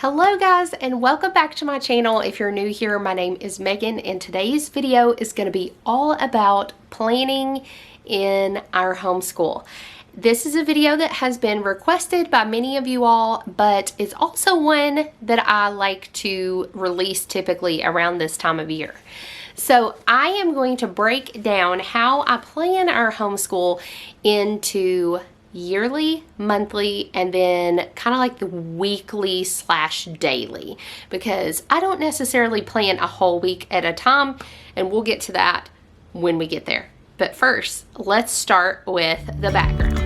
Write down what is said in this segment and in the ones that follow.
Hello guys, and welcome back to my channel. If you're new here, my name is Megan, and today's video is going to be all about planning in our homeschool. This is a video that has been requested by many of you all, but it's also one that I like to release typically around this time of year. So I am going to break down how I plan our homeschool into yearly, monthly, and then kind of like the weekly / daily, because I don't necessarily plan a whole week at a time, and we'll get to that when we get there. But first, let's start with the background.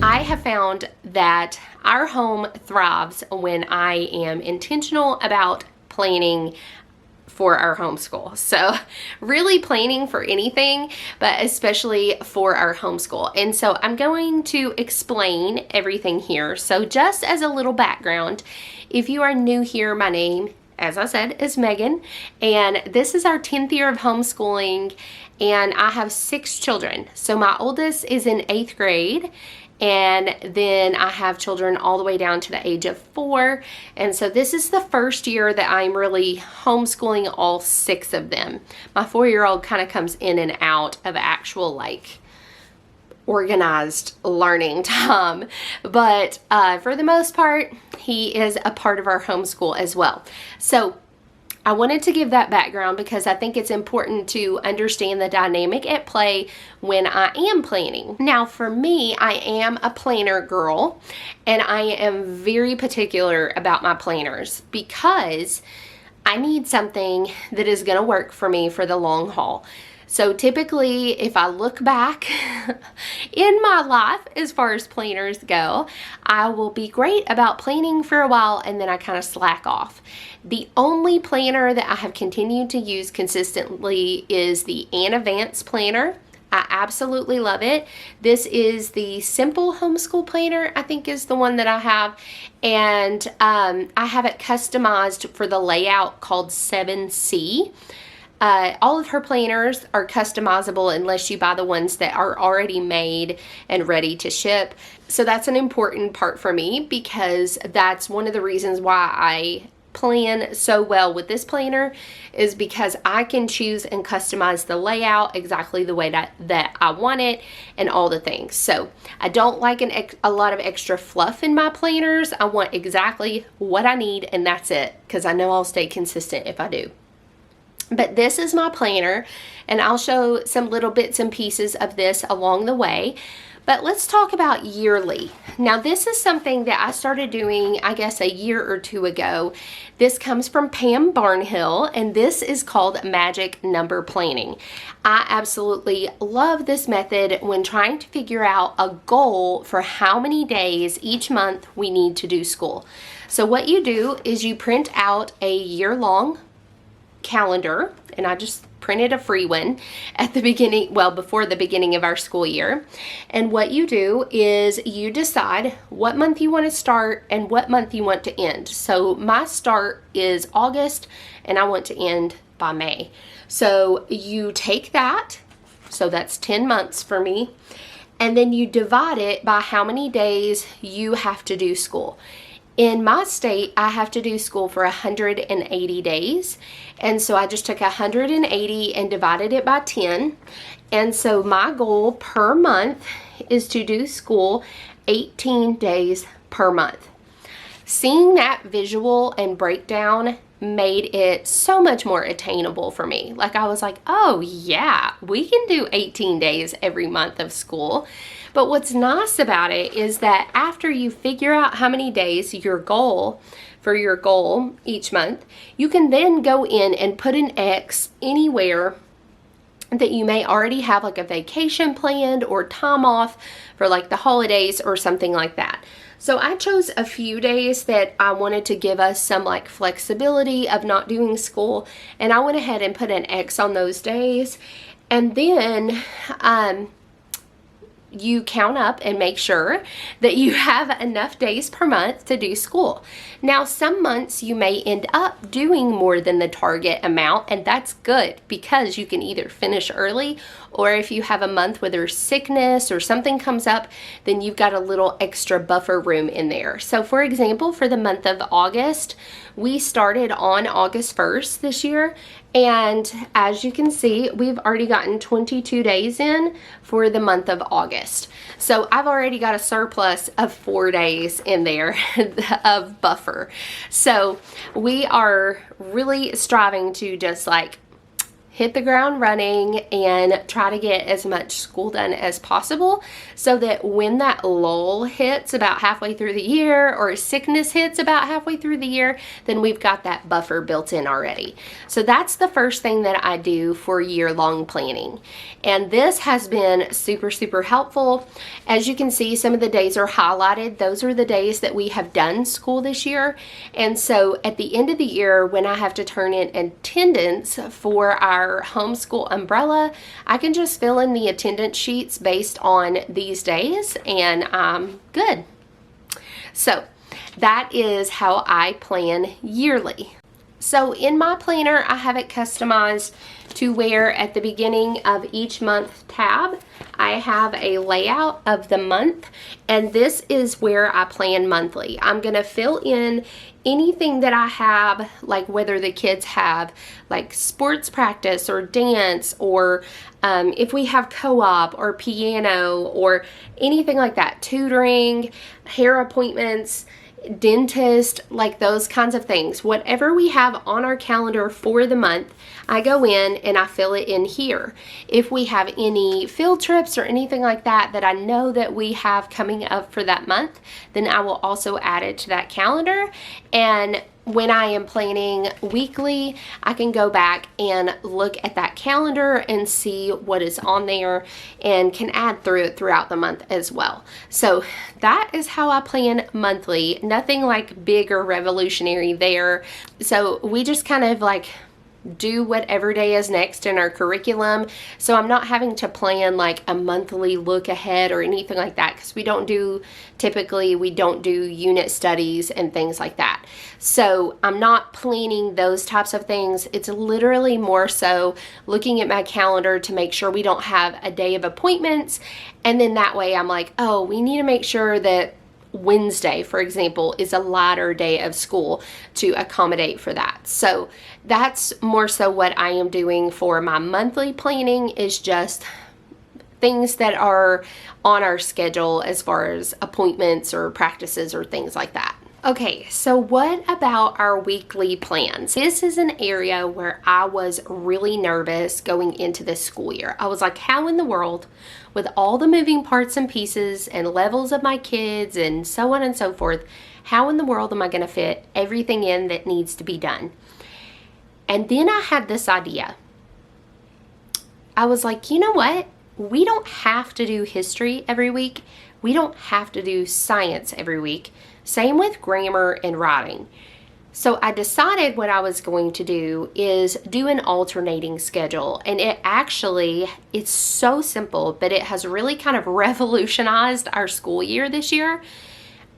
I have found that our home thrives when I am intentional about planning for our homeschool. So really planning for anything, but especially for our homeschool. And so I'm going to explain everything here. So just as a little background, if you are new here, my name, as I said, is Megan, and this is our 10th year of homeschooling, and I have 6 children. So my oldest is in 8th grade, and then I have children all the way down to the age of 4. And so this is the first year that I'm really homeschooling all 6 of them. My 4-year-old kind of comes in and out of actual like organized learning time. But for the most part, he is a part of our homeschool as well. So I wanted to give that background because I think it's important to understand the dynamic at play when I am planning. Now, for me, I am a planner girl, and I am very particular about my planners because I need something that is going to work for me for the long haul. So typically, if I look back in my life as far as planners go, I will be great about planning for a while and then I kind of slack off. The only planner that I have continued to use consistently is the Anna Vance planner. I absolutely love it. This is the Simple Homeschool Planner, I think is the one that I have. And I have it customized for the layout called 7C. All of her planners are customizable unless you buy the ones that are already made and ready to ship. So that's an important part for me because that's one of the reasons why I plan so well with this planner, is because I can choose and customize the layout exactly the way that I want it and all the things. So I don't like a lot of extra fluff in my planners. I want exactly what I need and that's it, because I know I'll stay consistent if I do. But this is my planner, and I'll show some little bits and pieces of this along the way. But let's talk about yearly. Now, this is something that I started doing, I guess, a year or 2 ago. This comes from Pam Barnhill, and this is called Magic Number Planning. I absolutely love this method when trying to figure out a goal for how many days each month we need to do school. So what you do is you print out a year-long calendar, and I just printed a free one at the beginning, well, before the beginning of our school year. And what you do is you decide what month you want to start and what month you want to end. So my start is August and I want to end by May. So you take that, so that's 10 months for me, and then you divide it by how many days you have to do school. In my state, I have to do school for 180 days. And so I just took 180 and divided it by 10. And so my goal per month is to do school 18 days per month. Seeing that visual and breakdown made it so much more attainable for me. Like I was like, oh yeah, we can do 18 days every month of school. But what's nice about it is that after you figure out how many days your goal each month, you can then go in and put an X anywhere that you may already have like a vacation planned or time off for like the holidays or something like that. So I chose a few days that I wanted to give us some like flexibility of not doing school, and I went ahead and put an X on those days. And then you count up and make sure that you have enough days per month to do school. Now, some months you may end up doing more than the target amount, and that's good because you can either finish early, or if you have a month where there's sickness or something comes up, then you've got a little extra buffer room in there. So for example, for the month of August, we started on August 1st this year, and as you can see, we've already gotten 22 days in for the month of August. So I've already got a surplus of 4 days in there of buffer. So we are really striving to just like hit the ground running and try to get as much school done as possible so that when that lull hits about halfway through the year or sickness hits about halfway through the year, then we've got that buffer built in already. So that's the first thing that I do for year-long planning. And this has been super, super helpful. As you can see, some of the days are highlighted. Those are the days that we have done school this year. And so at the end of the year, when I have to turn in attendance for our homeschool umbrella, I can just fill in the attendance sheets based on these days and I'm good. So that is how I plan yearly. So in my planner, I have it customized to where at the beginning of each month tab, I have a layout of the month, and this is where I plan monthly. I'm going to fill in anything that I have, like whether the kids have like sports practice or dance, or if we have co-op or piano or anything like that, tutoring, hair appointments, dentist, like those kinds of things. Whatever we have on our calendar for the month, I go in and I fill it in here. If we have any field trips or anything like that that I know that we have coming up for that month, then I will also add it to that calendar. And when I am planning weekly, I can go back and look at that calendar and see what is on there and can add through it throughout the month as well. So that is how I plan monthly. Nothing like big or revolutionary there. So we just kind of like do whatever day is next in our curriculum. So I'm not having to plan like a monthly look ahead or anything like that, because we don't do unit studies and things like that. So I'm not planning those types of things. It's literally more so looking at my calendar to make sure we don't have a day of appointments. And then that way I'm like, oh, we need to make sure that Wednesday, for example, is a lighter day of school to accommodate for that. So that's more so what I am doing for my monthly planning, is just things that are on our schedule as far as appointments or practices or things like that. Okay, so what about our weekly plans? This is an area where I was really nervous going into this school year. I was like, how in the world, with all the moving parts and pieces and levels of my kids and so on and so forth, how in the world am I going to fit everything in that needs to be done? And then I had this idea. I was like, you know what? We don't have to do history every week. We don't have to do science every week. Same with grammar and writing. So I decided what I was going to do is do an alternating schedule. And it's so simple, but it has really kind of revolutionized our school year this year.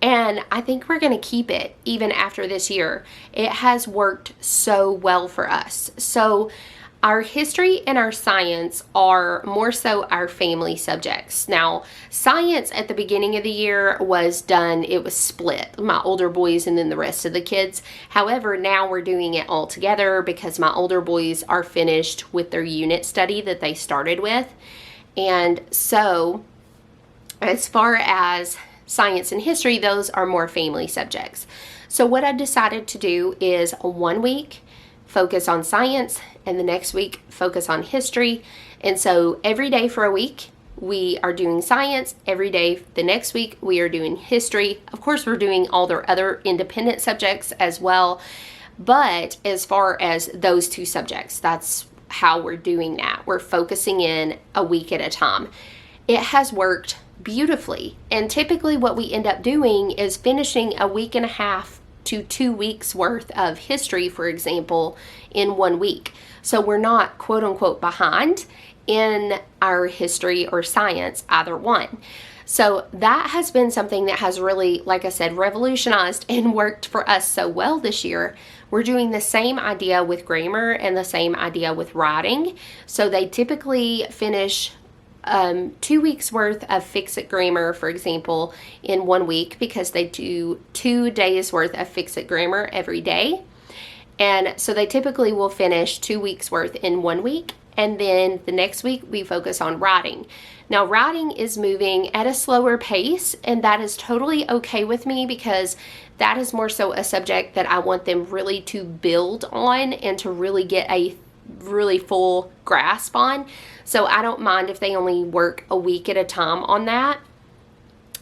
And I think we're going to keep it even after this year. It has worked so well for us. So our history and our science are more so our family subjects. Now, science at the beginning of the year was done, it was split, my older boys and then the rest of the kids. However, now we're doing it all together because my older boys are finished with their unit study that they started with. And so, as far as science and history, those are more family subjects. So what I decided to do is 1 week focus on science, and the next week focus on history. And so every day for a week we are doing science, every day the next week we are doing history. Of course, we're doing all their other independent subjects as well, but as far as those two subjects, that's how we're doing that. We're focusing in a week at a time. It has worked beautifully, and typically what we end up doing is finishing a week and a half to 2 weeks worth of history, for example, in 1 week. So we're not quote unquote behind in our history or science, either one. So that has been something that has really, like I said, revolutionized and worked for us so well this year. We're doing the same idea with grammar and the same idea with writing. So they typically finish 2 weeks worth of Fix-It Grammar, for example, in 1 week, because they do 2 days worth of Fix-It Grammar every day. And so they typically will finish 2 weeks worth in 1 week. And then the next week we focus on writing. Now, writing is moving at a slower pace, and that is totally okay with me, because that is more so a subject that I want them really to build on and to really get a really full grasp on. So I don't mind if they only work a week at a time on that,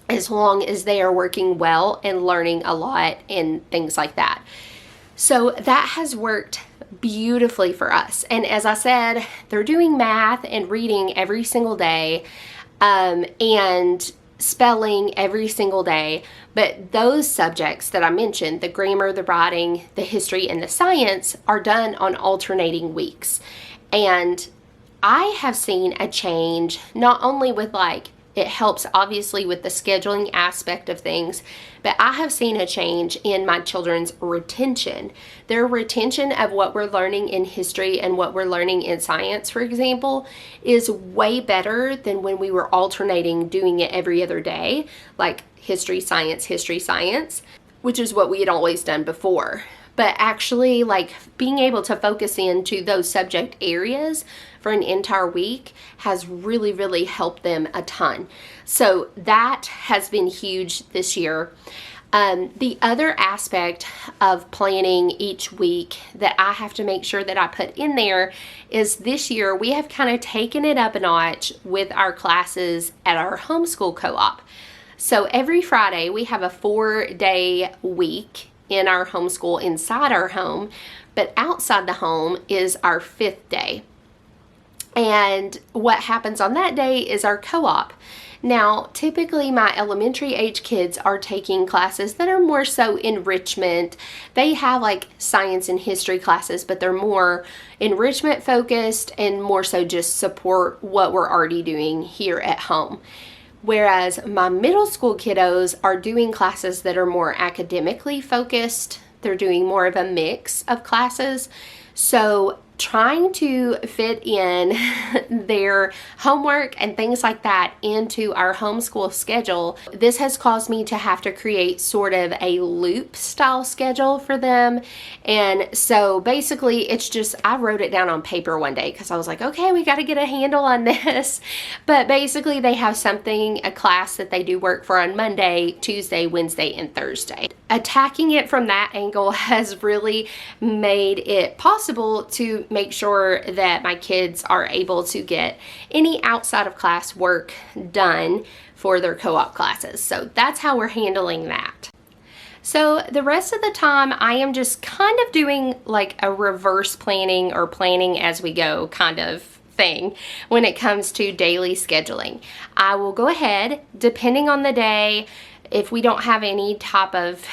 as long as they are working well and learning a lot and things like that. So that has worked beautifully for us. And as I said, they're doing math and reading every single day, and spelling every single day. But those subjects that I mentioned, the grammar, the writing, the history, and the science, are done on alternating weeks. And I have seen a change, not only with it helps obviously with the scheduling aspect of things, but I have seen a change in my children's retention. Their retention of what we're learning in history and what we're learning in science, for example, is way better than when we were alternating doing it every other day, like history, science, which is what we had always done before. But actually, being able to focus into those subject areas for an entire week has really, really helped them a ton. So that has been huge this year. The other aspect of planning each week that I have to make sure that I put in there is this year we have kind of taken it up a notch with our classes at our homeschool co-op. So every Friday we have a 4-day week in our homeschool inside our home, but outside the home is our 5th day. And what happens on that day is our co-op. Now, typically my elementary age kids are taking classes that are more so enrichment. They have science and history classes, but they're more enrichment focused and more so just support what we're already doing here at home. Whereas my middle school kiddos are doing classes that are more academically focused. They're doing more of a mix of classes. So trying to fit in their homework and things like that into our homeschool schedule, this has caused me to have to create sort of a loop style schedule for them. And so basically it's just, I wrote it down on paper one day because I was like, okay, we got to get a handle on this. But basically they have a class that they do work for on Monday, Tuesday, Wednesday, and Thursday. Attacking it from that angle has really made it possible to make sure that my kids are able to get any outside of class work done for their co-op classes. So that's how we're handling that. So the rest of the time I am just kind of doing a reverse planning or planning as we go kind of thing when it comes to daily scheduling. I will go ahead, depending on the day, if we don't have any type of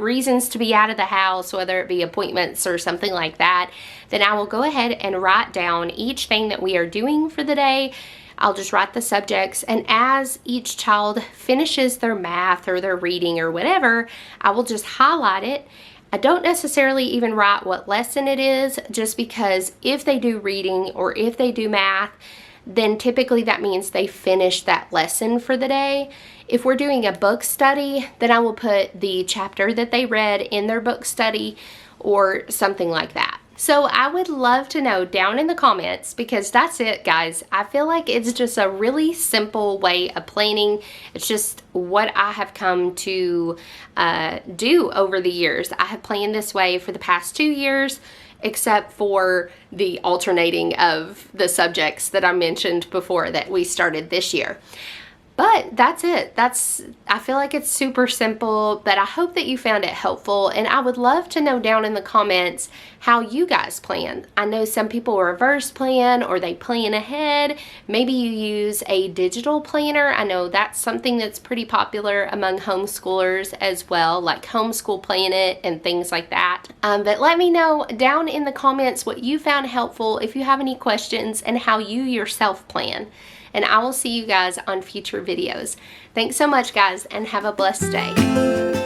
reasons to be out of the house, whether it be appointments or something like that, then I will go ahead and write down each thing that we are doing for the day. I'll just write the subjects, and as each child finishes their math or their reading or whatever, I will just highlight it. I don't necessarily even write what lesson it is, just because if they do reading or if they do math, then typically that means they finish that lesson for the day. If we're doing a book study, then I will put the chapter that they read in their book study or something like that. So I would love to know down in the comments, because that's it, guys. I feel like it's just a really simple way of planning. It's just what I have come to do over the years. I have planned this way for the past 2 years, except for the alternating of the subjects that I mentioned before that we started this year. But that's it. I feel like it's super simple, but I hope that you found it helpful, and I would love to know down in the comments how you guys plan. I know some people reverse plan or they plan ahead. Maybe you use a digital planner. I know that's something that's pretty popular among homeschoolers as well, like Homeschool Planet and things like that. But let me know down in the comments what you found helpful, if you have any questions, and how you yourself plan. And I will see you guys on future videos. Thanks so much, guys, and have a blessed day.